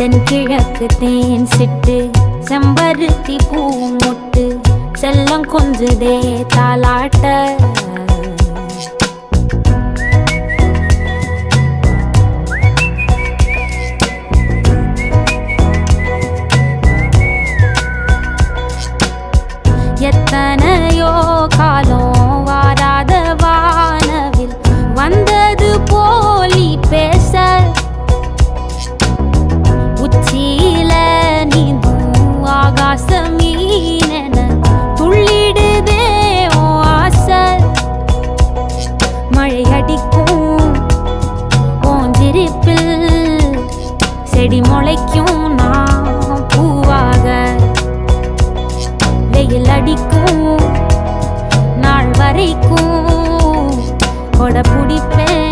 தென்கிழக்கு தேன் சிட்டு செம்பருத்தி பூ முட்டு செல்லம் கொஞ்சுதே தாலாட்ட எத்தனையோ காலம் வாராத வானவில் வந்தது போலி பேச உச்சியில நீந்தும் ஆகாச மீனென துள்ளிடுதே ஓ ஆசை மழை அடிக்கும் ஓஞ்சிருப்பில் செடி முளைக்கும் நான் பூவாக வெயில் அடிக்கும் நாள் வரைக்கும் கொடை பிடிப்பேன்